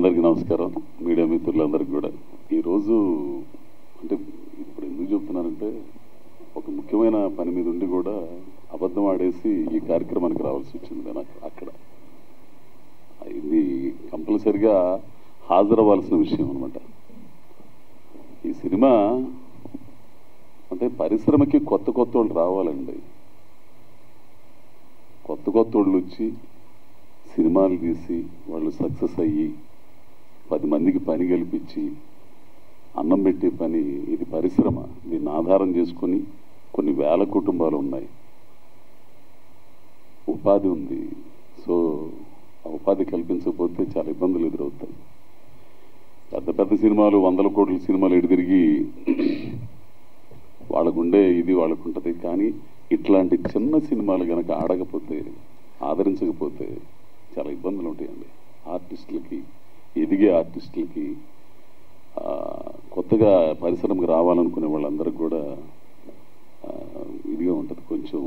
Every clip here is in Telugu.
అందరికీ నమస్కారం. మీడియా మిత్రులందరికీ కూడా ఈరోజు అంటే ఇప్పుడు ఎందుకు చెప్తున్నానంటే ఒక ముఖ్యమైన పని మీద ఉండి కూడా అబద్ధం ఆడేసి ఈ కార్యక్రమానికి రావాల్సి వచ్చింది. నాకు అక్కడ ఇది కంపల్సరిగా హాజరవ్వాల్సిన విషయం అనమాట. ఈ సినిమా అంటే పరిశ్రమకి కొత్త కొత్త వాళ్ళు రావాలండి. కొత్త కొత్త వాళ్ళు వచ్చి సినిమాలు తీసి వాళ్ళు సక్సెస్ అయ్యి 10 మందికి పని కల్పించి అన్నం పెట్టే పని ఇది పరిశ్రమ. దీన్ని ఆధారం చేసుకొని కొన్ని వేల కుటుంబాలు ఉన్నాయి, ఉపాధి ఉంది. సో ఆ ఉపాధి కల్పించకపోతే చాలా ఇబ్బందులు ఎదురవుతాయి. పెద్ద పెద్ద సినిమాలు 100 కోట్ల సినిమాలు ఎడితిరిగి వాళ్ళకుండే ఇది వాళ్ళకు ఉంటుంది. కానీ ఇట్లాంటి చిన్న సినిమాలు కనుక ఆడకపోతే ఆదరించకపోతే చాలా ఇబ్బందులు ఉంటాయండి. ఆర్టిస్టులకి, ఎదిగే ఆర్టిస్టులకి, కొత్తగా పరిశ్రమకు రావాలనుకునే వాళ్ళందరికీ కూడా ఇదిగా ఉంటుంది. కొంచెం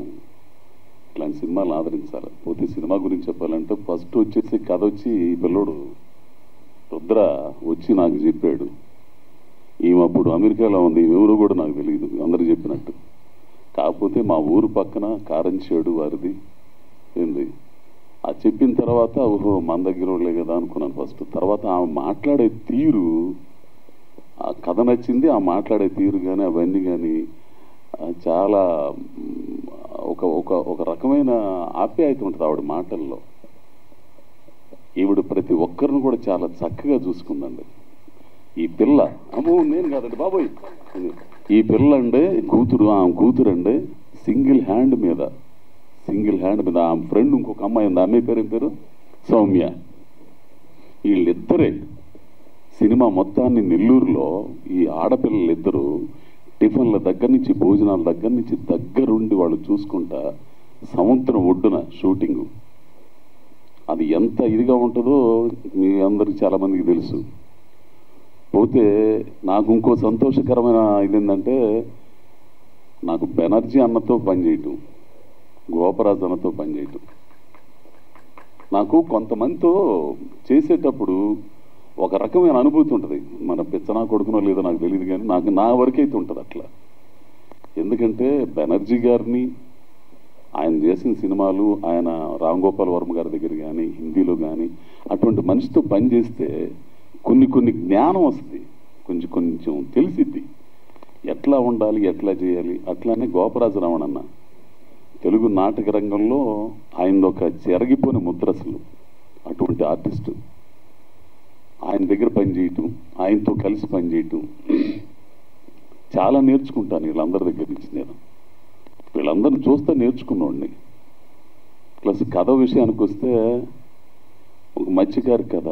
ఇట్లాంటి సినిమాలు ఆదరించాలి. పోతే సినిమా గురించి చెప్పాలంటే ఫస్ట్ వచ్చేసి కథ వచ్చి ఈ పిల్లోడు రుద్ర వచ్చి నాకు చెప్పాడు. ఈమె అప్పుడు అమెరికాలో ఉంది, ఎవరు కూడా నాకు తెలియదు అందరూ చెప్పినట్టు. కాకపోతే మా ఊరు పక్కన కారంచేడు వారిది ఏంది ఆ చెప్పిన తర్వాత ఓహో మన దగ్గర వాళ్ళే కదా అనుకున్నాను ఫస్ట్. తర్వాత ఆమె మాట్లాడే తీరు, ఆ కథ నచ్చింది. ఆ మాట్లాడే తీరు కానీ అవన్నీ కానీ చాలా ఒక ఒక ఒక రకమైన ఆప్యాయత ఉంటుంది ఆవిడ మాటల్లో. ఈవిడ ప్రతి ఒక్కరిని కూడా చాలా చక్కగా చూసుకుందండి. ఈ పిల్ల అమ్మో నేను కాదండి బాబోయ్, ఈ పిల్ల అండి కూతురు, ఆమె కూతురు అండి సింగిల్ హ్యాండ్ మీద ఆమె ఫ్రెండ్ ఇంకొక అమ్మాయి ఉంది, అమ్మాయి పేరు ఏం పేరు సౌమ్య. వీళ్ళిద్దరే సినిమా మొత్తాన్ని నెల్లూరులో ఈ ఆడపిల్లలిద్దరూ టిఫిన్ల దగ్గర నుంచి భోజనాల దగ్గర నుంచి దగ్గరుండి వాళ్ళు చూసుకుంటా సముద్రం ఒడ్డున షూటింగు. అది ఎంత ఇదిగా ఉంటుందో మీ అందరికి చాలామందికి తెలుసు. పోతే నాకు ఇంకో సంతోషకరమైన ఇదేంటంటే నాకు బెనర్జీ అన్నతో పనిచేయటం, గోపరాజు అన్నతో పనిచేయటం. నాకు కొంతమందితో చేసేటప్పుడు ఒక రకమైన అనుభూతి ఉంటుంది. మన పిచ్చనా కొడుకునో లేదో నాకు తెలియదు, కానీ నాకు నా వరకైతే ఉంటుంది అట్లా. ఎందుకంటే బెనర్జీ గారిని, ఆయన చేసిన సినిమాలు, ఆయన రామ్ గోపాల్ వర్మ గారి దగ్గర కానీ హిందీలో కానీ అటువంటి మనిషితో పనిచేస్తే కొన్ని జ్ఞానం వస్తుంది, కొంచెం తెలిసిద్ది ఎట్లా ఉండాలి, ఎట్లా చేయాలి. అట్లానే గోపరాజు రావణన్న తెలుగు నాటక రంగంలో ఆయనదొక చెరగిపోయిన ముద్ర అసలు. అటువంటి ఆర్టిస్టు ఆయన దగ్గర పనిచేయటం, ఆయనతో కలిసి పనిచేయటం చాలా నేర్చుకుంటాను వీళ్ళందరి దగ్గర నుంచి. నేను వీళ్ళందరిని చూస్తే నేర్చుకున్నోడిని. ప్లస్ కథ విషయానికి వస్తే ఒక మత్స్యకారి కథ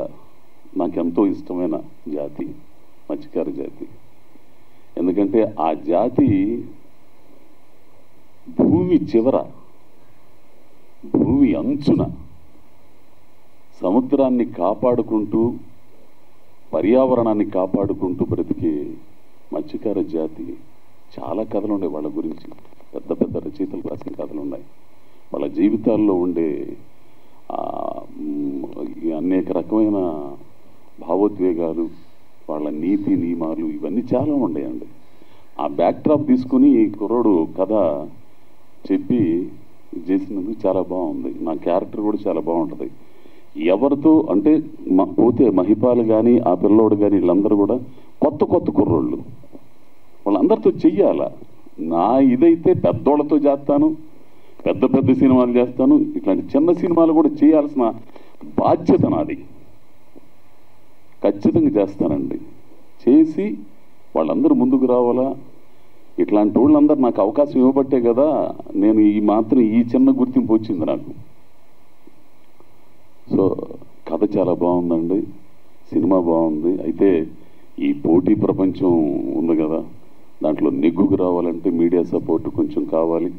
నాకెంతో ఇష్టమైన జాతి మత్స్యకారి జాతి. ఎందుకంటే ఆ జాతి భూమి చివర, భూమి అంచున సముద్రాన్ని కాపాడుకుంటూ పర్యావరణాన్ని కాపాడుకుంటూ బ్రతికే మత్స్యకార జాతి. చాలా కథలు ఉన్నాయి వాళ్ళ గురించి, పెద్ద పెద్ద రచయితలు రాసిన కథలు ఉన్నాయి. వాళ్ళ జీవితాల్లో ఉండే అనేక రకమైన భావోద్వేగాలు, వాళ్ళ నీతి నియమాలు ఇవన్నీ చాలా ఉన్నాయండి. ఆ బ్యాక్డ్రాప్ తీసుకుని ఈ కుర్రోడు కథ చెప్పి చేసినందుకు చాలా బాగుంది. నా క్యారెక్టర్ కూడా చాలా బాగుంటుంది. ఎవరితో అంటే పోతే మహిపాల్ కానీ ఆ పిల్లోడు కానీ వీళ్ళందరూ కూడా కొత్త కుర్రోళ్ళు, వాళ్ళందరితో చెయ్యాల. నా ఇదైతే పెద్దోళ్ళతో చేస్తాను, పెద్ద సినిమాలు చేస్తాను, ఇట్లాంటి చిన్న సినిమాలు కూడా చేయాల్సిన బాధ్యత నాది. ఖచ్చితంగా చేస్తానండి. చేసి వాళ్ళందరూ ముందుకు రావాలా. ఇట్లాంటి వాళ్ళందరూ నాకు అవకాశం ఇవ్వబట్టే కదా నేను ఈ చిన్న గుర్తింపు వచ్చింది నాకు. సో కథ చాలా బాగుందండి, సినిమా బాగుంది. అయితే ఈ పోటీ ప్రపంచం ఉంది కదా, దాంట్లో నెగ్గుకు రావాలంటే మీడియా సపోర్ట్ కొంచెం కావాలి.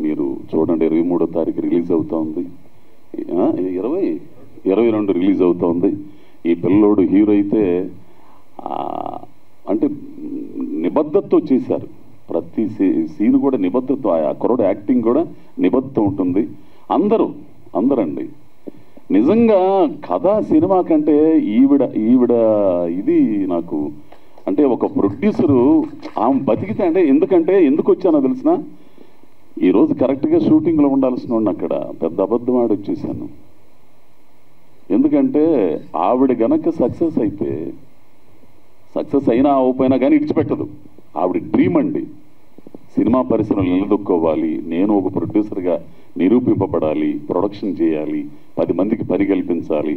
మీరు చూడండి, 23వ తారీఖు రిలీజ్ అవుతా ఉంది, 22 రిలీజ్ అవుతా ఉంది. ఈ పిల్లోడు హీరో అయితే అంటే నిబద్ధతతో చేశారు. ప్రతి సీన్ కూడా నిబద్ధత, ఆ కుర్రోడు యాక్టింగ్ కూడా నిబద్ధత ఉంటుంది. అందరండి నిజంగా కథ సినిమా కంటే ఈవిడ ఇది నాకు అంటే ఒక ప్రొడ్యూసరు ఆమె బతికితే అంటే ఎందుకు వచ్చానో తెలిసిన ఈరోజు కరెక్ట్గా షూటింగ్లో ఉండాల్సిన అక్కడ పెద్ద అబద్ధం ఆడి వచ్చేసాను. ఎందుకంటే ఆవిడ గనక సక్సెస్ అయితే సక్సెస్ అయినా అవపోయినా కానీ ఇడిచిపెట్టదు. ఆవిడ డ్రీమ్ అండి, సినిమా పరిశ్రమలు నిలదొక్కోవాలి, నేను ఒక ప్రొడ్యూసర్గా నిరూపింపబడాలి, ప్రొడక్షన్ చేయాలి, 10 మందికి పని కల్పించాలి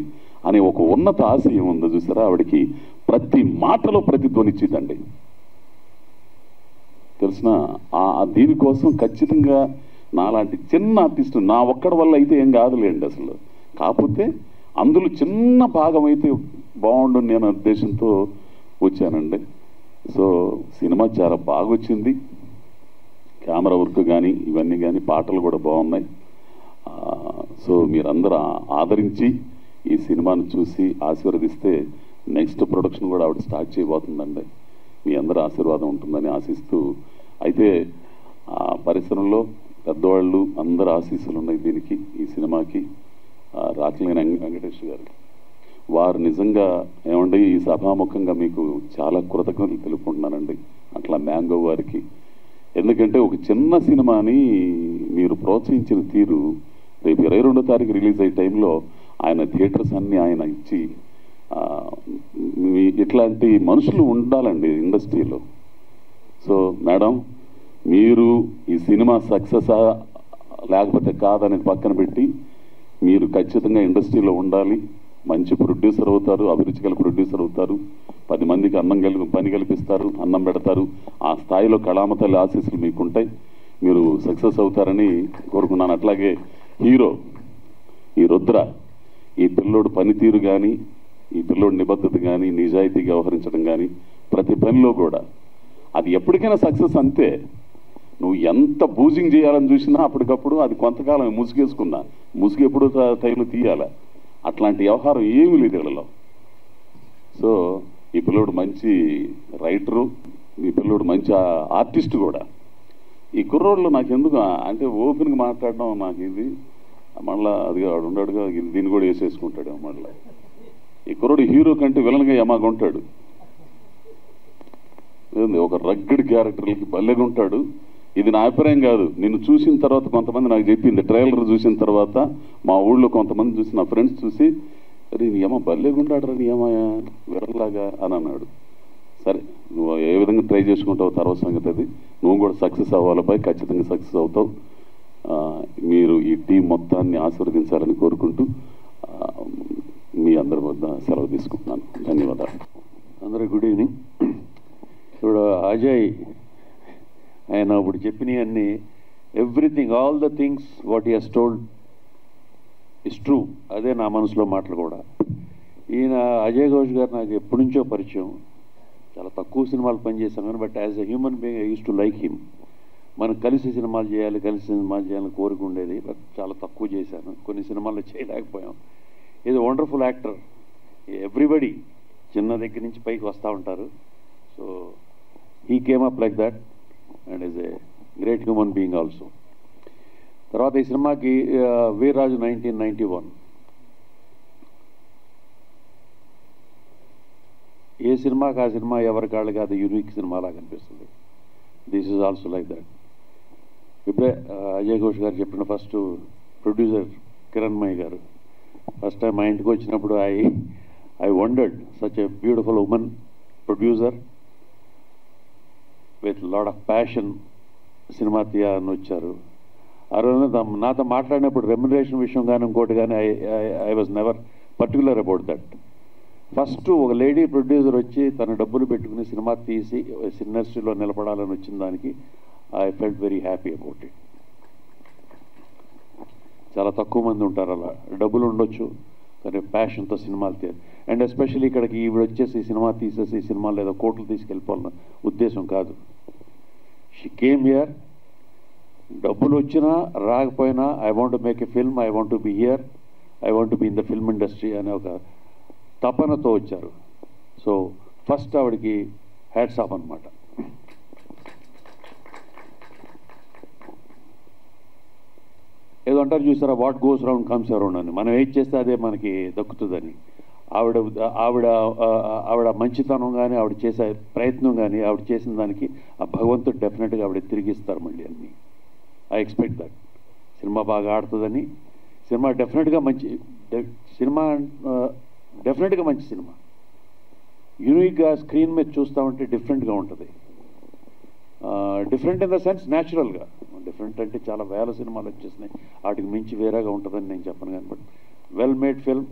అనే ఒక ఉన్నత ఆశయం ఉందో చూసారా ఆవిడకి. ప్రతి మాటలో ప్రతిధ్వనిచ్చిందండి. తెలిసిన దీనికోసం ఖచ్చితంగా నాలాంటి చిన్న ఆర్టిస్టు నా ఒక్కడి వల్ల అయితే ఏం కాదులేండి అసలు. కాకపోతే అందులో చిన్న భాగం అయితే బాగుండు నేను ఉద్దేశంతో వచ్చానండి. సో సినిమా చాలా బాగా వచ్చింది, కెమెరా వర్క్ కానీ ఇవన్నీ కానీ పాటలు కూడా బాగున్నాయి. సో మీరందరూ ఆదరించి ఈ సినిమాను చూసి ఆశీర్వదిస్తే నెక్స్ట్ ప్రొడక్షన్ కూడా ఆవిడ స్టార్ట్ చేయబోతుందండి. మీ అందరూ ఆశీర్వాదం ఉంటుందని ఆశిస్తూ, అయితే పరిశ్రమలో పెద్దవాళ్ళు అందరూ ఆశీస్సులు ఉన్నాయి దీనికి, ఈ సినిమాకి. రాకలేని వెంకటేష్ గారు వారు నిజంగా ఏమండి ఈ సభాముఖంగా మీకు చాలా కృతజ్ఞతలు తెలుపుకుంటున్నానండి. అట్లా మ్యాంగో వారికి, ఎందుకంటే ఒక చిన్న సినిమాని మీరు ప్రోత్సహించిన తీరు, రేపు 22వ తారీఖు రిలీజ్ అయ్యే టైంలో ఆయన థియేటర్స్ అన్నీ ఆయన ఇచ్చి, ఇట్లాంటి మనుషులు ఉండాలండి ఇండస్ట్రీలో. సో మేడం, మీరు ఈ సినిమా సక్సెసా లేకపోతే కాదనేది పక్కన పెట్టి మీరు ఖచ్చితంగా ఇండస్ట్రీలో ఉండాలి, మంచి ప్రొడ్యూసర్ అవుతారు, అభిరుచి గల ప్రొడ్యూసర్ అవుతారు, 10 మందికి పని కల్పిస్తారు, అన్నం పెడతారు. ఆ స్థాయిలో కళామతల్లి ఆశీస్సులు మీకుంటాయి, మీరు సక్సెస్ అవుతారని కోరుకున్నాను. అట్లాగే హీరో ఈ రుద్ర, ఈ పిల్లోడు పనితీరు కానీ, ఈ పిల్లోడు నిబద్ధత కానీ, నిజాయితీగా వ్యవహరించడం కానీ, ప్రతి పనిలో కూడా అది ఎప్పటికైనా సక్సెస్ అంతే. నువ్వు ఎంత బూజింగ్ చేయాలని చూసినా అప్పటికప్పుడు అది కొంతకాలం ముసుగేసుకున్నా, ముసుగు ఎప్పుడు టైంలో తీయాల, అట్లాంటి వ్యవహారం ఏమీ లేదు వీళ్ళలో. సో ఈ పిల్లోడు మంచి రైటరు, ఈ పిల్లోడు మంచి ఆర్టిస్ట్ కూడా. ఈ కుర్రోళ్ళు నాకు ఎందుకు అంటే ఓపెన్గా మాట్లాడడం నాకు ఇది మళ్ళీ అది వాడు ఉన్నాడుగా దీన్ని కూడా వేసేసుకుంటాడు మళ్ళీ. ఈ కుర్రోడు హీరో కంటే విలన్గా యమాగా ఉంటాడు, ఒక రగ్గడ్ క్యారెక్టర్లకి భలేగా ఉంటాడు. ఇది నా అభిప్రాయం కాదు, నిన్ను చూసిన తర్వాత కొంతమంది నాకు చెప్పింది, ట్రైలర్ చూసిన తర్వాత మా ఊళ్ళో కొంతమంది చూసి, నా ఫ్రెండ్స్ చూసి, అరే నీ ఏమో భలేగుండాడు నీ ఏమయ్యా విరలాగా అని అన్నాడు. సరే నువ్వు ఏ విధంగా ట్రై చేసుకుంటావు తర్వాత సంగతి, అది నువ్వు కూడా సక్సెస్ అవ్వాలపై ఖచ్చితంగా సక్సెస్ అవుతావు. మీరు ఈ టీం మొత్తాన్ని ఆశీర్వదించాలని కోరుకుంటూ మీ అందరి వద్ద సెలవు తీసుకుంటున్నాను. ధన్యవాదాలు. అందరికీ గుడ్ ఈవినింగ్. ఇప్పుడు అజయ్ ఆయన ఇప్పుడు చెప్పినవన్నీ everything, all the things what he has told is true. అదే నా మనసులో మాటలు కూడా. ఈయన అజయ్ ఘోష్ గారు నాకు ఎప్పటి నుంచో పరిచయం, చాలా తక్కువ సినిమాలు పనిచేశాను కానీ, but as a human being I use to like him. మనం కలిసి సినిమాలు చేయాలని కోరిక ఉండేది, బట్ చాలా తక్కువ చేశాను, కొన్ని సినిమాల్లో చేయలేకపోయాం. Is wonderful actor. ఎవ్రీబడి చిన్న దగ్గర నుంచి పైకి వస్తూ ఉంటారు. So he came up like that and is a great human being also. తర్వాత ఈ సినిమాకి వీర్రాజు 1991, ఏ సినిమాకి ఆ సినిమా ఎవరి కాళ్ళకి అది యూనిక్ సినిమాలా కనిపిస్తుంది. This is also like that. ఇప్పుడే అజయ్ ఘోష్ గారు చెప్పిన ఫస్ట్ ప్రొడ్యూసర్ కిరణ్మయి గారు ఫస్ట్ టైం మా ఇంటికి వచ్చినప్పుడు I wondered, such a beautiful women producer with lot of passion cinema తీయాలని వచ్చారు. ఆ రోజు నాతో మాట్లాడినప్పుడు రెమ్యునరేషన్ విషయం కానీ ఇంకోటి కానీ I was never particular about that. First ఒక లేడీ ప్రొడ్యూసర్ వచ్చి తన డబ్బులు పెట్టుకుని సినిమా తీసి ఇండస్ట్రీలో నిలబడాలని వచ్చిన దానికి I felt very happy about it. చాలా తక్కువ మంది ఉంటారు అలా, డబ్బులు ఉండొచ్చు కానీ ప్యాషన్తో సినిమాలు తీయాలి. అండ్ ఎస్పెషల్లీ ఇక్కడికి ఈవిడ వచ్చేసి సినిమా తీసేసి సినిమాలు ఏదో కోట్లు తీసుకెళ్ళిపోవాలన్న ఉద్దేశం కాదు. షీ కేమ్ హియర్, డబ్బులు వచ్చినా రాకపోయినా I want to make a film, I want to be here, I want to be in the film industry అనే ఒక తపనతో వచ్చారు. సో ఫస్ట్ ఆవిడకి హ్యాట్స్ ఆఫ్ అనమాట. ఏదో అదేదో అంటారు చూసారా, what goes round comes around అని. మనం ఏది చేస్తే అదే మనకి దక్కుతుందని. ఆవిడ ఆవిడ ఆవిడ మంచితనం కానీ, ఆవిడ చేసే ప్రయత్నం కానీ, ఆవిడ చేసిన దానికి ఆ భగవంతుడు డెఫినెట్గా ఆవిడ తిరిగిస్తారు మళ్ళీ అన్నీ. I expect that. సినిమా బాగా ఆడుతుందని, సినిమా డెఫినెట్గా మంచి సినిమా, డెఫినెట్గా మంచి సినిమా. యూనిక్గా స్క్రీన్ మీద చూస్తామంటే డిఫరెంట్గా ఉంటుంది. డిఫరెంట్ ఇన్ ద సెన్స్ న్యాచురల్గా. డిఫరెంట్ అంటే చాలా వేల సినిమాలు వచ్చేసినాయి, వాటికి మించి వేరేగా ఉంటుందని నేను చెప్పను కానీ, but well made film.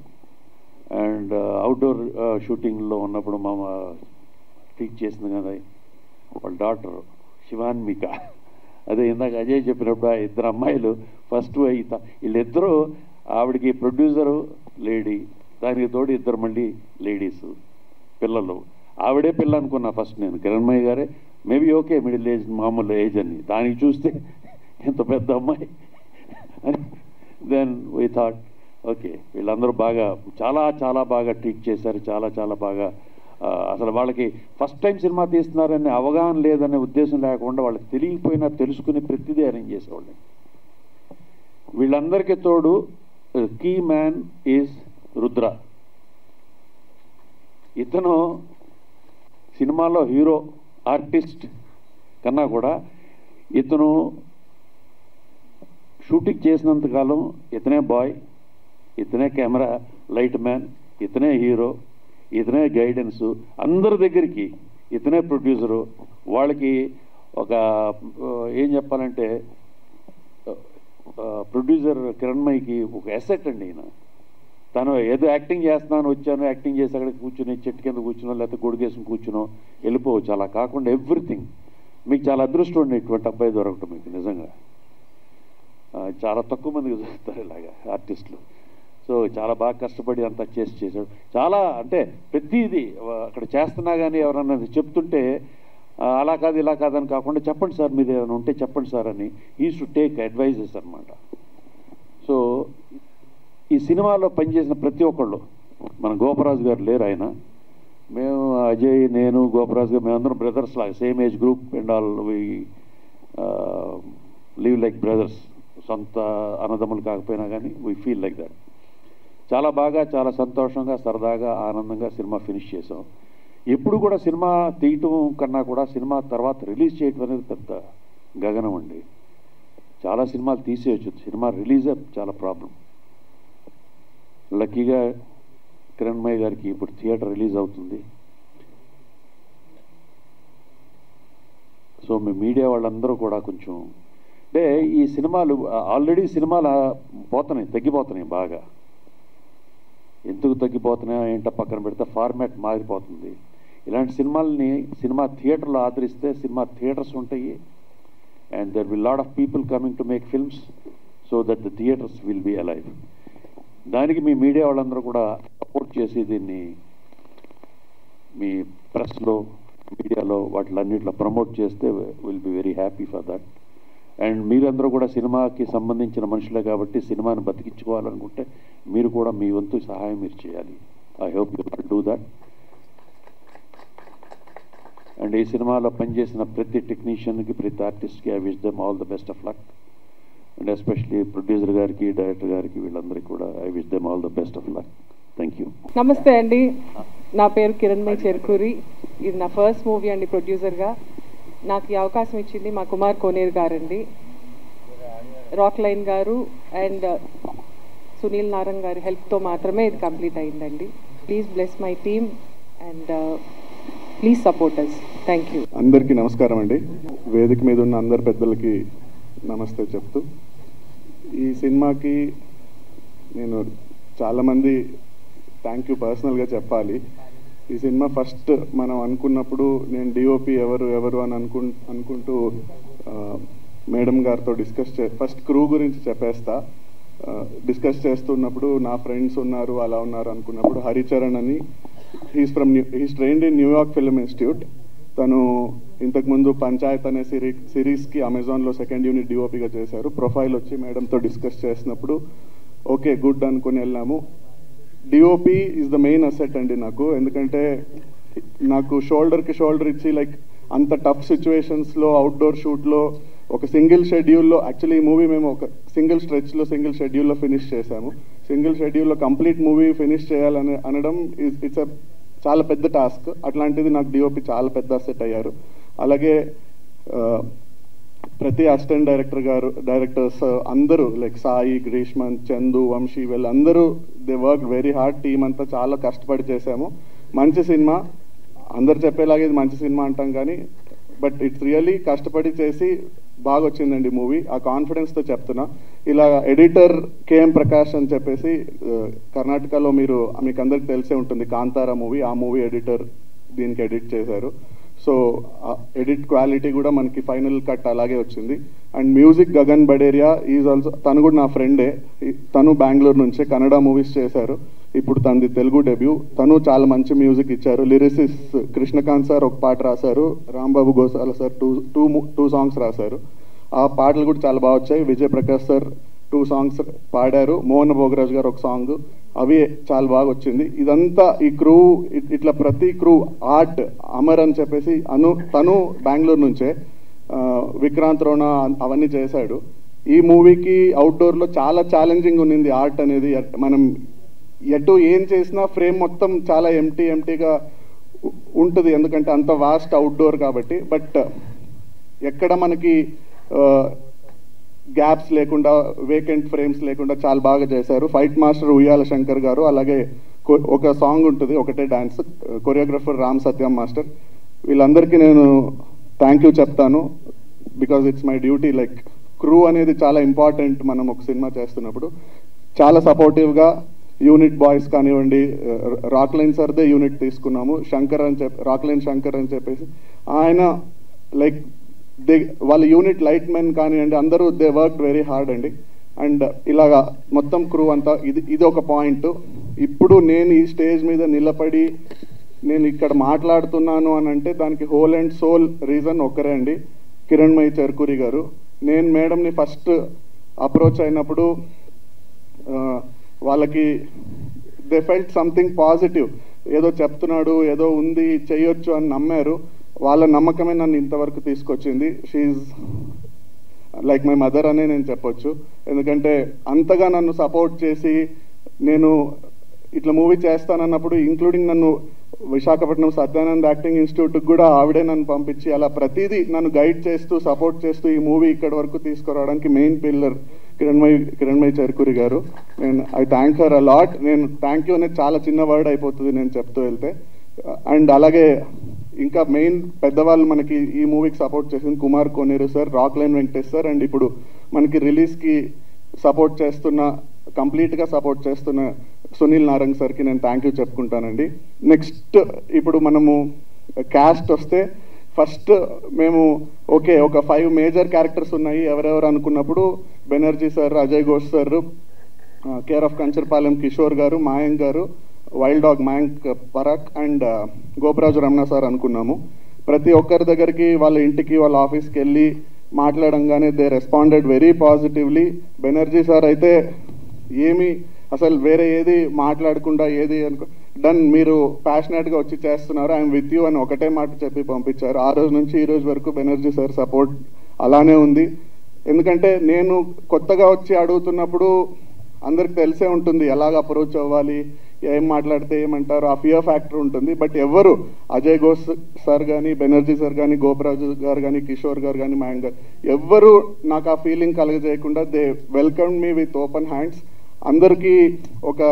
And outdoor షూటింగ్లో ఉన్నప్పుడు మా ట్రీట్ చేసింది కదా వాళ్ళ డాటర్ శివాన్మిక. అదే ఇందాక అజయ్ చెప్పినప్పుడు ఆ ఇద్దరు అమ్మాయిలు ఫస్ట్ వీళ్ళిద్దరూ, ఆవిడకి ప్రొడ్యూసరు లేడీ, దానికి తోడు ఇద్దరు మళ్ళీ లేడీస్ పిల్లలు. ఆవిడే పిల్ల అనుకున్నా ఫస్ట్ నేను, కిరణ్మయ్య గారే మేబీ ఓకే మిడిల్ ఏజ్ మామూలు ఏజ్ అని, దానికి చూస్తే ఎంత పెద్ద అమ్మాయి అని. దెన్ వీ థాట్ ఓకే వీళ్ళందరూ బాగా చాలా చాలా బాగా ట్రీట్ చేశారు, చాలా చాలా బాగా. అసలు వాళ్ళకి ఫస్ట్ టైం సినిమా తీస్తున్నారనే అవగాహన లేదనే ఉద్దేశం లేకుండా, వాళ్ళకి తెలియకపోయినా తెలుసుకుని ప్రతిదీ అరేంజ్ చేసేవాళ్ళు. వీళ్ళందరికీ తోడు కీ మ్యాన్ ఈజ్ రుద్ర. ఇతను సినిమాలో హీరో ఆర్టిస్ట్ కన్నా కూడా ఇతను షూటింగ్ చేసినంతకాలం ఇతనే బాయ్, ఇతనే కెమెరా లైట్ మ్యాన్, ఇతనే హీరో, ఇతనే గైడెన్సు, అందరి దగ్గరికి ఇతనే ప్రొడ్యూసరు. వాళ్ళకి ఒక ఏం చెప్పాలంటే ప్రొడ్యూసర్ కిరణ్మయ్యకి ఒక అసెట్ అండి ఈయన. తను ఏదో యాక్టింగ్ చేస్తున్నాను వచ్చాను, యాక్టింగ్ చేసి అక్కడ కూర్చుని చెట్టు కింద కూర్చునో లేకపోతే గొడుగేసుకుని కూర్చునో వెళ్ళిపోవచ్చు. అలా కాకుండా ఎవ్రీథింగ్. మీకు చాలా అదృష్టం ఉండి ఇటువంటి అబ్బాయి దొరకటం మీకు నిజంగా. చాలా తక్కువ మందికి దొరుకుతారు ఇలాగా ఆర్టిస్టులు. సో చాలా బాగా కష్టపడి అంతా చేశాడు. చాలా అంటే ప్రతిదీ అక్కడ చేస్తున్నా కానీ ఎవరన్నా చెప్తుంటే అలా కాదు ఇలా కాదని కాకుండా, చెప్పండి సార్ మీరు ఏమైనా ఉంటే చెప్పండి సార్ అని ఈజ్ టు టేక్ అడ్వైజెస్ అనమాట. సో ఈ సినిమాలో పనిచేసిన ప్రతి ఒక్కళ్ళు, మన గోపరాజు గారు లేరు, ఆయన మేము అజయ్ నేను గోపరాజు గారు మేమందరం బ్రదర్స్ లాగా, same age group and all we live like brothers. సొంత అన్నదమ్ములు కాకపోయినా కానీ వీ ఫీల్ లైక్ దట్. చాలా బాగా, చాలా సంతోషంగా, సరదాగా, ఆనందంగా సినిమా ఫినిష్ చేసాం. ఎప్పుడు కూడా సినిమా తీయటం కన్నా కూడా సినిమా తర్వాత రిలీజ్ చేయటం అనేది పెద్ద గగనం అండి. చాలా సినిమాలు తీసేయచ్చు, సినిమా రిలీజే చాలా ప్రాబ్లం. లక్కీగా కిరణ్మయ్య గారికి ఇప్పుడు థియేటర్ రిలీజ్ అవుతుంది. సో మీ మీడియా వాళ్ళందరూ కూడా కొంచెం అంటే ఈ సినిమాలు ఆల్రెడీ సినిమాలు తగ్గిపోతున్నాయి బాగా. ఎందుకు తగ్గిపోతున్నాయో ఏంటో పక్కన పెడితే ఫార్మాట్ మారిపోతుంది. ఇలాంటి సినిమాలని సినిమా థియేటర్లో ఆదరిస్తే సినిమా థియేటర్స్ ఉంటాయి, and there will lot of people coming to make films, so that the theatres will be alive. దానికి మీ మీడియా వాళ్ళందరూ కూడా సపోర్ట్ చేసి దీన్ని మీ ప్రెస్లో, మీడియాలో వాటిలన్నింటిలో ప్రమోట్ చేస్తే will be very happy for that. And మీరందరూ కూడా సినిమాకి సంబంధించిన మనుషులే కాబట్టి సినిమాని బతికించుకోవాలనుకుంటే మీరు కూడా మీ వంతు సహాయం మీరు చేయాలి. I hope you will do that. And ఈ సినిమాలో పనిచేసిన ప్రతి టెక్నీషియన్కి, ప్రతి ఆర్టిస్ట్కి I wish them all the best of luck. And especially producer గారికి, డైరెక్టర్ గారికి, వీళ్ళందరికీ కూడా I wish them all the best of luck. Thank you. నమస్తే అండి, నా పేరు కిరణ్మయ్య చెరుకూరి. ఇది నా ఫస్ట్ మూవీ అండి ప్రొడ్యూసర్గా. నాకు ఈ అవకాశం ఇచ్చింది మా కుమార్ కోనేరు గారండి, రాక్ లైన్ గారు అండ్ సునీల్ నారంగ్ గారి హెల్ప్తో మాత్రమే ఇది కంప్లీట్ అయిందండి. Please bless my team and please support us. Thank you. అందరికీ నమస్కారం అండి. వేదిక మీద ఉన్న అందరి పెద్దలకి నమస్తే చెప్తూ, ఈ సినిమాకి నేను చాలామంది థ్యాంక్ యూ పర్సనల్గా చెప్పాలి. ఈ సినిమా ఫస్ట్ మనం అనుకున్నప్పుడు నేను డిఓపి ఎవరు అని అనుకుంటూ మేడం గారితో ఫస్ట్ క్రూ గురించి చెప్పేస్తా. డిస్కస్ చేస్తున్నప్పుడు నా ఫ్రెండ్స్ ఉన్నారు, అలా ఉన్నారు అనుకున్నప్పుడు హరిచరణ్ అని, he's trained in New York film institute. తను ఇంతకుముందు పంచాయత్ అనే సిరీస్కి అమెజాన్లో సెకండ్ యూనిట్ డిఓపిగా చేశారు. ప్రొఫైల్ వచ్చి మేడంతో డిస్కస్ చేసినప్పుడు ఓకే గుడ్ అనుకుని వెళ్ళాము. DOP is the main asset అండి నాకు, ఎందుకంటే నాకు షోల్డర్కి షోల్డర్ ఇచ్చి లైక్ అంత టఫ్ సిచ్యువేషన్స్లో అవుట్డోర్ షూట్లో ఒక సింగిల్ షెడ్యూల్లో, యాక్చువల్లీ ఈ మూవీ మేము ఒక సింగిల్ స్ట్రెచ్లో సింగిల్ షెడ్యూల్లో ఫినిష్ చేశాము. సింగిల్ షెడ్యూల్లో కంప్లీట్ మూవీ ఫినిష్ చేయాలని అనడం ఇట్స్ చాలా పెద్ద టాస్క్. అట్లాంటిది నాకు డిఓపి చాలా పెద్ద అసెట్ అయ్యారు. అలాగే ప్రతి అసిస్టెంట్ డైరెక్టర్స్ అందరూ లైక్ సాయి, గ్రీష్మన్, చందు, వంశీ వీళ్ళందరూ they work very hard. Team అంతా చాలా కష్టపడి చేశాము. మంచి సినిమా, అందరు చెప్పేలాగా ఇది మంచి సినిమా అంటాం కానీ బట్ ఇట్స్ రియల్లీ కష్టపడి చేసి బాగా వచ్చిందండి మూవీ. ఆ కాన్ఫిడెన్స్తో చెప్తున్నా. ఇలా ఎడిటర్ కేఎం ప్రకాష్ అని చెప్పేసి కర్ణాటకలో మీకు అందరికి తెలిసే ఉంటుంది, కాంతారా మూవీ, ఆ మూవీ ఎడిటర్ దీనికి ఎడిట్ చేశారు. సో ఎడిట్ క్వాలిటీ కూడా మనకి ఫైనల్ కట్ అలాగే వచ్చింది. And music Gagan Baderia is also, తను కూడా నా ఫ్రెండే. తను బెంగళూరు నుంచే కన్నడ మూవీస్ చేశారు. ఇప్పుడు తనది తెలుగు డెబ్యూ. తను చాలా మంచి మ్యూజిక్ ఇచ్చారు. లిరిసిస్ట్ కృష్ణకాంత్ సార్ ఒక పాట రాశారు, Rambabu Gosala sir two songs రాశారు. ఆ పాటలు కూడా చాలా బాగా వచ్చాయి. విజయ్ ప్రకాష్ సార్ 2 సాంగ్స్ పాడారు, మోహన్ భోగరాజ్ గారు ఒక సాంగ్, అవి చాలా బాగా వచ్చింది. ఇదంతా ఈ క్రూ, ఇట్లా ప్రతి క్రూ, ఆర్ట్ అమర్ అని చెప్పేసి తను బెంగళూరు నుంచే, విక్రాంత్ రోనా అవన్నీ చేశాడు. ఈ మూవీకి అవుట్డోర్లో చాలా ఛాలెంజింగ్ ఉన్నింది ఆర్ట్ అనేది. మనం ఎటు ఏం చేసినా ఫ్రేమ్ మొత్తం చాలా ఎంటీగా ఉంటుంది, ఎందుకంటే అంత వాస్ట్ అవుట్డోర్ కాబట్టి. బట్ ఎక్కడ మనకి గ్యాప్స్ లేకుండా, వేకెంట్ ఫ్రేమ్స్ లేకుండా చాలా బాగా చేశారు. ఫైట్ మాస్టర్ ఉయ్యాల శంకర్ గారు, అలాగే ఒక సాంగ్ ఉంటుంది, ఒకటే డాన్స్, కొరియోగ్రఫర్ రామ్ సత్యం మాస్టర్. వీళ్ళందరికీ నేను థ్యాంక్ యూ చెప్తాను, because it's my duty. Like crew అనేది చాలా ఇంపార్టెంట్ మనం ఒక సినిమా చేస్తున్నప్పుడు. చాలా సపోర్టివ్గా యూనిట్ బాయ్స్ కానివ్వండి, రాక్లైన్ సార్దే యూనిట్ తీసుకున్నాము, రాక్లైన్ శంకర్ అని చెప్పేసి ఆయన, లైక్ వాళ్ళ యూనిట్ లైట్ మెన్ కానివ్వండి, అందరూ దే వర్క్ వెరీ హార్డ్ అండి. అండ్ ఇలాగా మొత్తం క్రూ అంతా ఇది ఒక పాయింట్. ఇప్పుడు నేను ఈ స్టేజ్ మీద నిలబడి నేను ఇక్కడ మాట్లాడుతున్నాను అని అంటే దానికి హోల్ అండ్ సోల్ రీజన్ ఒక్కరే అండి, కిరణ్మయి చెర్కూరి గారు. నేను మేడంని ఫస్ట్ అప్రోచ్ అయినప్పుడు వాళ్ళకి దే ఫెల్ట్ సంథింగ్ పాజిటివ్, ఏదో చెప్తున్నాడు, ఏదో ఉంది, చేయొచ్చు అని నమ్మారు. వాళ్ళ నమ్మకమే నన్ను ఇంతవరకు తీసుకొచ్చింది. షీఈ్ లైక్ మై మదర్ అనే నేను చెప్పొచ్చు. ఎందుకంటే అంతగా నన్ను సపోర్ట్ చేసి, నేను ఇట్లా మూవీ చేస్తానన్నప్పుడు ఇంక్లూడింగ్ నన్ను విశాఖపట్నం సత్యానంద్ యాక్టింగ్ ఇన్స్టిట్యూట్కి కూడా ఆవిడే నన్ను పంపించి అలా ప్రతిదీ నన్ను గైడ్ చేస్తూ, సపోర్ట్ చేస్తూ ఈ మూవీ ఇక్కడి వరకు తీసుకురావడానికి మెయిన్ పిల్లర్ కిరణ్మయి చెర్కూరి గారు. I thank her a lot. నేను థ్యాంక్ యూ అనేది చాలా చిన్న వర్డ్ అయిపోతుంది నేను చెప్తూ వెళ్తే. అండ్ అలాగే ఇంకా మెయిన్ పెద్దవాళ్ళు మనకి ఈ మూవీకి సపోర్ట్ చేసింది Kumar Koneru sir, Rockline Venkatesh sir, and ఇప్పుడు మనకి రిలీజ్కి సపోర్ట్ చేస్తున్న, కంప్లీట్గా సపోర్ట్ చేస్తున్న సునీల్ నారంగ్ సార్కి నేను థ్యాంక్ యూ చెప్పుకుంటానండి. నెక్స్ట్ ఇప్పుడు మనము క్యాస్ట్ వస్తే, ఫస్ట్ మేము ఓకే ఒక 5 మేజర్ క్యారెక్టర్స్ ఉన్నాయి ఎవరెవరు అనుకున్నప్పుడు Banerjee sir, Ajay Ghosh sir, care of Kancharapalem Kishore గారు, మాయంక్ గారు, wild dog Mayank Parak, and Goparaju Ramana sir అనుకున్నాము. ప్రతి ఒక్కరి దగ్గరికి, వాళ్ళ ఇంటికి, వాళ్ళ ఆఫీస్కి వెళ్ళి మాట్లాడంగానే they responded very positively. Banerjee sir అయితే ఏమి అసలు వేరే ఏది మాట్లాడకుండా, ఏది డన్, మీరు ప్యాషనెట్గా వచ్చి చేస్తున్నారు, ఐఎమ్ విత్ యూ అని ఒకటే మాట చెప్పి పంపించారు. ఆ రోజు నుంచి ఈ రోజు వరకు బెనర్జీ సార్ సపోర్ట్ అలానే ఉంది. ఎందుకంటే నేను కొత్తగా వచ్చి అడుగుతున్నప్పుడు అందరికి తెలిసే ఉంటుంది ఎలాగ అప్రోచ్ అవ్వాలి, ఏం మాట్లాడితే ఏమంటారు, ఆ ఫియర్ ఫ్యాక్టర్ ఉంటుంది. బట్ ఎవరు, అజయ్ ఘోష్ సార్ కానీ, బెనర్జీ సార్ కానీ, గోపరాజు గారు కానీ, కిషోర్ గారు కానీ, మాయంక్ గారు, ఎవ్వరు నాకు ఆ ఫీలింగ్ కలగజేయకుండా they welcome me with open hands. అందరికీ ఒక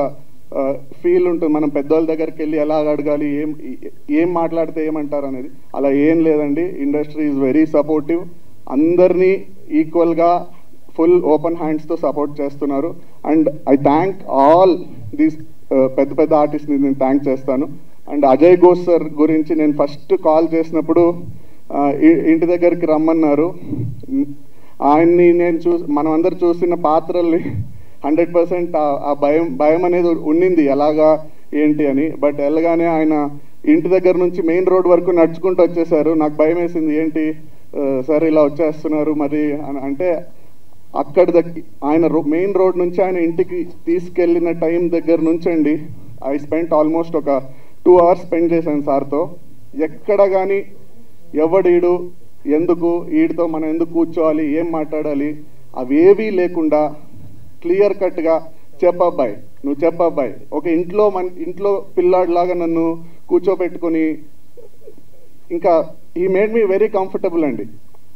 ఫీల్ ఉంటుంది, మనం పెద్దవాళ్ళ దగ్గరికి వెళ్ళి ఎలా అడగాలి, ఏం మాట్లాడితే ఏమంటారు అనేది. అలా ఏం లేదండి. Industry is very supportive. అందరినీ ఈక్వల్గా ఫుల్ ఓపెన్ హ్యాండ్స్తో సపోర్ట్ చేస్తున్నారు. And I thank all these పెద్ద ఆర్టిస్ట్ని నేను థ్యాంక్ చేస్తాను. అండ్ అజయ్ ఘోష్ సార్ గురించి నేను ఫస్ట్ కాల్ చేసినప్పుడు ఇంటి దగ్గరికి రమ్మన్నారు. ఆయన్ని నేను మనం అందరు చూసిన పాత్రల్ని 100% ఆ భయం అనేది ఉండింది, ఎలాగా ఏంటి అని. బట్ వెళ్ళగానే ఆయన ఇంటి దగ్గర నుంచి మెయిన్ రోడ్ వరకు నడుచుకుంటూ వచ్చేసారు. నాకు భయం వేసింది, ఏంటి సార్ ఇలా వచ్చేస్తున్నారు మరి అంటే. అక్కడ ఆయన మెయిన్ రోడ్ నుంచి ఆయన ఇంటికి తీసుకెళ్ళిన టైం దగ్గర నుంచి అండి ఐ స్పెంట్ ఆల్మోస్ట్ ఒక 2 hours స్పెండ్ చేశాను సార్తో. ఎక్కడ కానీ ఎవడీడు ఎందుకు వీడితో మనం ఎందుకు కూర్చోవాలి, ఏం మాట్లాడాలి, అవేవీ లేకుండా క్లియర్ కట్గా చెప్పబ్బాయి, నువ్వు చెప్పబ్బాయి. ఒక ఇంట్లో పిల్లాడిలాగా నన్ను కూర్చోబెట్టుకొని, ఇంకా ఈ మేడ్ మీ వెరీ కంఫర్టబుల్ అండి.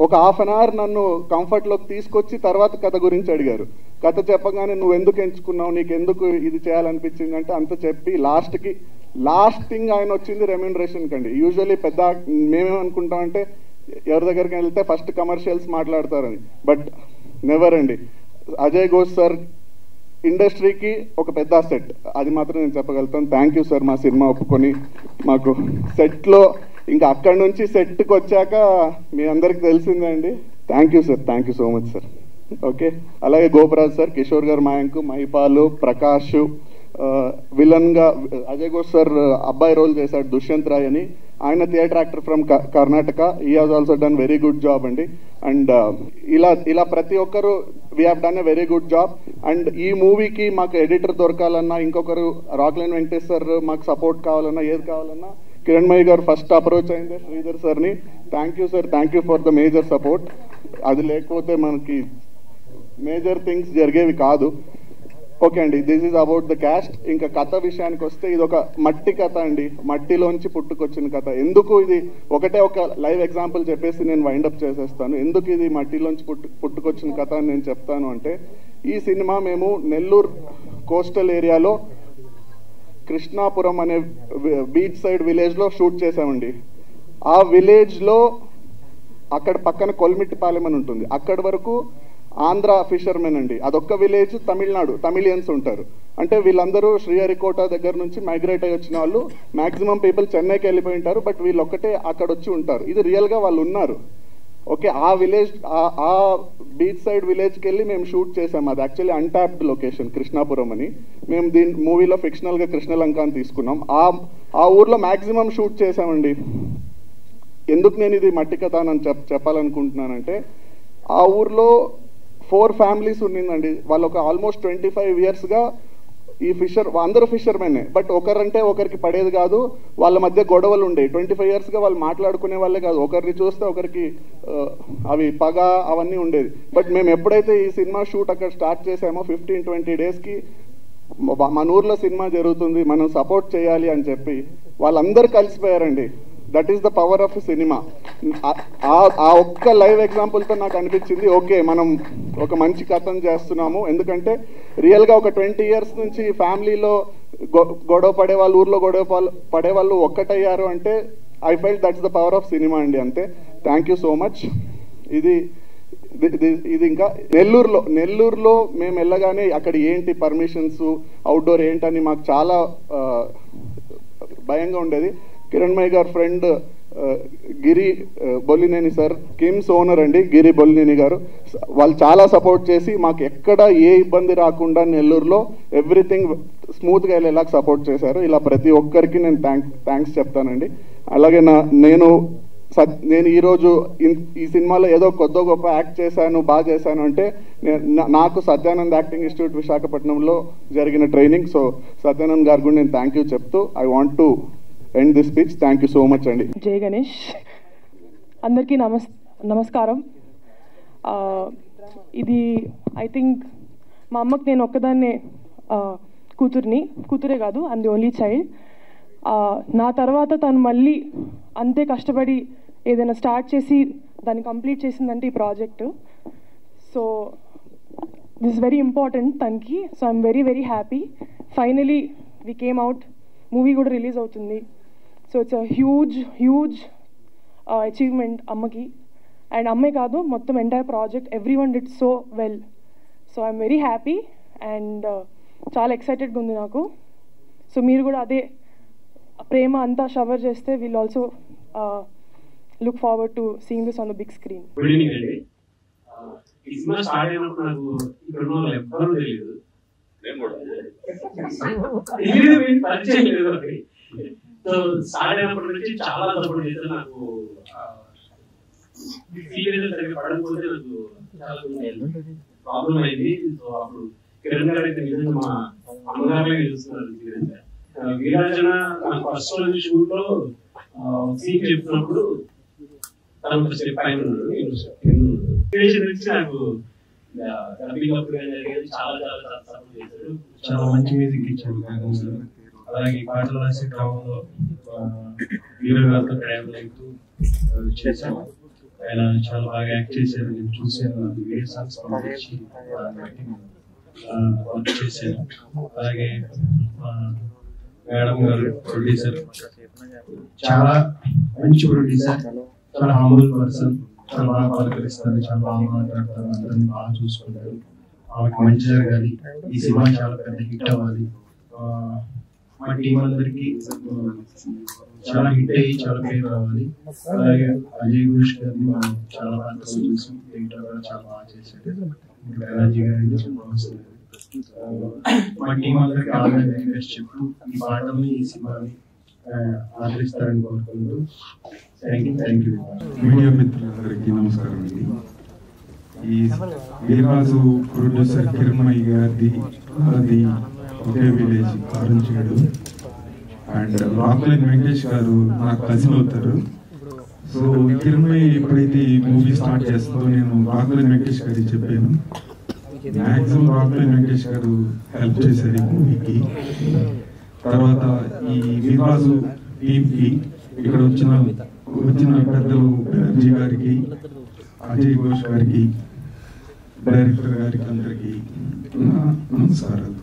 ఒక హాఫ్ అన్ అవర్ నన్ను కంఫర్ట్లోకి తీసుకొచ్చి తర్వాత కథ గురించి అడిగారు. కథ చెప్పగానే నువ్వు ఎందుకు ఎంచుకున్నావు, నీకు ఎందుకు ఇది చేయాలనిపించింది అంటే అంత చెప్పి లాస్ట్ థింగ్ ఆయన వచ్చింది రెమ్యూనరేషన్ కండి. యూజువల్లీ పెద్ద మేమేమనుకుంటామంటే ఎవరి దగ్గరికి వెళ్తే ఫస్ట్ కమర్షియల్స్ మాట్లాడతారని, బట్ నెవర్ అండి. అజయ్ ఘోష్ సార్ ఇండస్ట్రీకి ఒక పెద్ద సెట్, అది మాత్రం నేను చెప్పగలుగుతాను. థ్యాంక్ యూ సార్ మా సినిమా ఒప్పుకొని మాకు సెట్లో, ఇంకా అక్కడి నుంచి సెట్కి వచ్చాక మీ అందరికి తెలిసిందే అండి. Thank you sir, thank you so much sir. Okay, అలాగే గోపరాజ్ సార్, కిషోర్ గారు, మాయంకు, మహిపాలు, ప్రకాష్, విలన్గా అజయ్ ఘోష్ సార్ అబ్బాయి రోల్ చేశాడు దుష్యంత్ రాయ్ అని. ఆయన theatre actor from Karnataka. He has also done very good job అండి. అండ్ ఇలా ప్రతి ఒక్కరు we have done a very good job. And ఈ మూవీకి మాకు ఎడిటర్ దొరకాలన్నా, ఇంకొకరు రాక్లైన్ వెంకటేష్ సార్ మాకు సపోర్ట్ కావాలన్నా, ఏది కావాలన్నా కిరణ్మయి గారు ఫస్ట్ అప్రోచ్ అయింది శ్రీధర్ సార్ని. Thank you sir, thank you for the major support. అది లేకపోతే మనకి మేజర్ థింగ్స్ జరిగేవి కాదు. ఓకే అండి, this is about the cast. ఇంకా కథ విషయానికి వస్తే ఇది ఒక మట్టి కథ అండి, మట్టిలోంచి పుట్టుకొచ్చిన కథ. ఎందుకు ఇది ఒకటే ఒక లైవ్ ఎగ్జాంపుల్ చెప్పేసి నేను వైండప్ చేసేస్తాను. ఎందుకు ఇది మట్టిలోంచి పుట్టుకొచ్చిన కథ అని నేను చెప్తాను అంటే, ఈ సినిమా మేము నెల్లూరు కోస్టల్ ఏరియాలో కృష్ణాపురం అనే బీచ్ సైడ్ విలేజ్లో షూట్ చేసామండి. ఆ విలేజ్లో అక్కడ పక్కన కొల్మిట్టిపాలెం అని ఉంటుంది, అక్కడి వరకు ఆంధ్ర ఫిషర్మెన్ అండి. అదొక్క విలేజ్, తమిళనాడు తమిళియన్స్ ఉంటారు. అంటే వీళ్ళందరూ శ్రీహరికోట దగ్గర నుంచి మైగ్రేట్ అయ్యి వచ్చిన వాళ్ళు. మ్యాక్సిమం పీపుల్ చెన్నైకి వెళ్ళిపోయి ఉంటారు, బట్ వీళ్ళు ఒక్కటే అక్కడ వచ్చి ఉంటారు. ఇది రియల్గా వాళ్ళు ఉన్నారు. ఓకే, ఆ విలేజ్, ఆ బీచ్ సైడ్ విలేజ్కి వెళ్ళి మేము షూట్ చేసాము. అది యాక్చువల్లీ అన్టాప్డ్ లొకేషన్ కృష్ణాపురం అని. మేము దీని మూవీలో ఫిక్షనల్గా కృష్ణలంక అని తీసుకున్నాం. ఆ ఊర్లో మ్యాక్సిమం షూట్ చేసామండి. ఎందుకు నేను ఇది మట్టి కథ అని చెప్పాలనుకుంటున్నానంటే, ఆ ఊర్లో 4 ఫ్యామిలీస్ ఉండిందండి. వాళ్ళు ఒక ఆల్మోస్ట్ 25 yearsగా ఈ అందరూ ఫిషర్మెనే, బట్ ఒకరంటే ఒకరికి పడేది కాదు. వాళ్ళ మధ్య గొడవలు ఉండేవి. 25 yearsగా వాళ్ళు మాట్లాడుకునే వాళ్ళే కాదు, ఒకరిని చూస్తే ఒకరికి అవి పగ అవన్నీ ఉండేది. బట్ మేము ఎప్పుడైతే ఈ సినిమా షూట్ అక్కడ స్టార్ట్ చేసామో 15-20 daysకి మన ఊర్లో సినిమా జరుగుతుంది, మనం సపోర్ట్ చేయాలి అని చెప్పి వాళ్ళందరూ కలిసిపోయారండి. That is the power of cinema. ఆ ఒక్క లైవ్ ఎగ్జాంపుల్తో నాకు అనిపించింది, ఓకే మనం ఒక మంచి కథను చేస్తున్నాము. ఎందుకంటే రియల్గా ఒక 20 years నుంచి ఫ్యామిలీలో గొడవ పడేవాళ్ళు, ఊర్లో గొడవ పడేవాళ్ళు ఒక్కటయ్యారు అంటే I felt that's the power of cinema అండి. అంతే. Thank you so much. ఇది ఇంకా నెల్లూరులో మేము వెళ్ళగానే అక్కడ ఏంటి పర్మిషన్స్, అవుట్డోర్ ఏంటని మాకు చాలా భయంగా ఉండేది. కిరణ్మయి గారు ఫ్రెండ్ గిరి బొల్లినేని సార్, కిమ్స్ ఓనర్ అండి గిరి బొల్లినేని గారు, వాళ్ళు చాలా సపోర్ట్ చేసి మాకు ఎక్కడ ఏ ఇబ్బంది రాకుండా నెల్లూరులో ఎవ్రీథింగ్ స్మూత్గా వెళ్ళేలా సపోర్ట్ చేశారు. ఇలా ప్రతి ఒక్కరికి నేను థ్యాంక్స్ చెప్తానండి. అలాగే నేను ఈరోజు ఈ సినిమాలో ఏదో కొద్ది గొప్ప యాక్ట్ చేశాను, బాగా చేశాను అంటే నాకు సత్యానంద్ యాక్టింగ్ ఇన్స్టిట్యూట్ విశాఖపట్నంలో జరిగిన ట్రైనింగ్. సో సత్యానంద్ గారు కూడా నేను థ్యాంక్ యూ చెప్తూ I want to end this speech. Thank you so much అండి. జై గణేష్. అందరికీ నమస్కారం. ఇది ఐ థింక్ మా అమ్మకి నేను ఒక్కదాన్నే కూతురే కాదు, ఐమ్ ది ఓన్లీ చైల్డ్. నా తర్వాత తను మళ్ళీ అంతే కష్టపడి ఏదైనా స్టార్ట్ చేసి దాన్ని కంప్లీట్ చేసిందంటే ఈ project. So this is very important తనకి. So I'm very very happy. Finally we came out. Movie కూడా రిలీజ్ అవుతుంది. So it's a huge achievement అమ్మకి. అండ్ అమ్మే కాదు, మొత్తం entire project everyone did so well. So I'm very happy and చాలా ఎక్సైటెడ్గా ఉంది నాకు. సో మీరు కూడా అదే ప్రేమ అంతా షవర్ చేస్తే will also look forward to seeing this on the big screen. Good evening అండి. ఈ సినిమా స్టార్ట్ అయినప్పుడు నాకు ఇక్కడ ఉన్న వాళ్ళు ఎవ్వరూ తెలియదు, పరిచయం లేదు. సో స్టార్ట్ అయినప్పటి నుంచి చాలా సపోర్ట్ చేశారు. నాకు సీరియల్ సరిగ్గా పడకపోతే నాకు చాలా ప్రాబ్లం అయింది. సో అప్పుడు కిరణ్ గారు అయితే నిజంగా మా అమ్మగారే చూస్తున్నారు. వీరాజన ఫస్ట్ రోజు షూట్ లో సీన్ చెప్తున్నప్పుడు తను ఒక స్టెప్ పైన ఉన్నాడు. నాకు డబ్బింగ్ అప్పుడు జరిగేది చాలా చాలా చాలా సపోర్ట్ చేశాడు. చాలా మంచి మ్యూజిక్ ఇచ్చాడు కాకం సార్. అలాగే పాటలు రాసే క్రమంలో హీరో గారితో ట్రావెల్ అవుతూ చేశాను. ఆయన చాలా బాగా యాక్ట్ చేశారు. నేను చూసాను, వీడియో సాంగ్స్ పంపించి వర్క్ చేశాను. అలాగే మేడం గారు ప్రొడ్యూసర్, చాలా మంచి ప్రొడ్యూసర్, చాలా హంబుల్ పర్సన్, చాలా బాగా పలకరిస్తారు, చాలా బాగా మాట్లాడతారు, అందరినీ బాగా చూసుకుంటారు. ఆమెకు మంచి జరగాలి, ఈ సినిమా చాలా పెద్ద హిట్ అవ్వాలి. మా టీం అందరికి చాలా హిట్ అయ్యి చాలా పేరు రావాలి. అలాగే అజయ్ ఘోష్ గారిని మనం చాలా బాగా చూసాం, ఎడిటర్ కూడా చాలా బాగా చేశాడు. రాజీ గారిని చెప్పవలసింది. మా టీం అందరికి ఆల్ ది వెరీ బెస్ట్ చెప్తూ ఈ పాటల్ని ఈ సినిమాని ఆదరిస్తారని కోరుకుంటూ థ్యాంక్ యూ. మీడియా మిత్రులందరికీ నమస్కారం అండి. ఈ వీరరాజు ప్రొడ్యూసర్ కిరణ్మయ్య గారిది అది ఒకే విలేజ్ ఆరంచేడు. అండ్ రాక్లైన్ వెంకటేష్ గారు నాకు కజిన్ అవుతారు. సో కిరణ్మయ్య ఎప్పుడైతే ఈ మూవీ స్టార్ట్ చేస్తుందో నేను రాక్లైన్ వెంకటేష్ గారికి చెప్పాను. మ్యాక్సిమం రాక్లైన్ వెంకటేష్ గారు హెల్ప్ చేశారు ఈ మూవీకి. తర్వాత ఈ వీరరాజు టీంకి ఇక్కడ వచ్చిన పెద్దలు బెనర్జీ గారికి, అజయ్ ఘోష్ గారికి, డైరెక్టర్ గారికి అందరికీ నమస్కారాలు.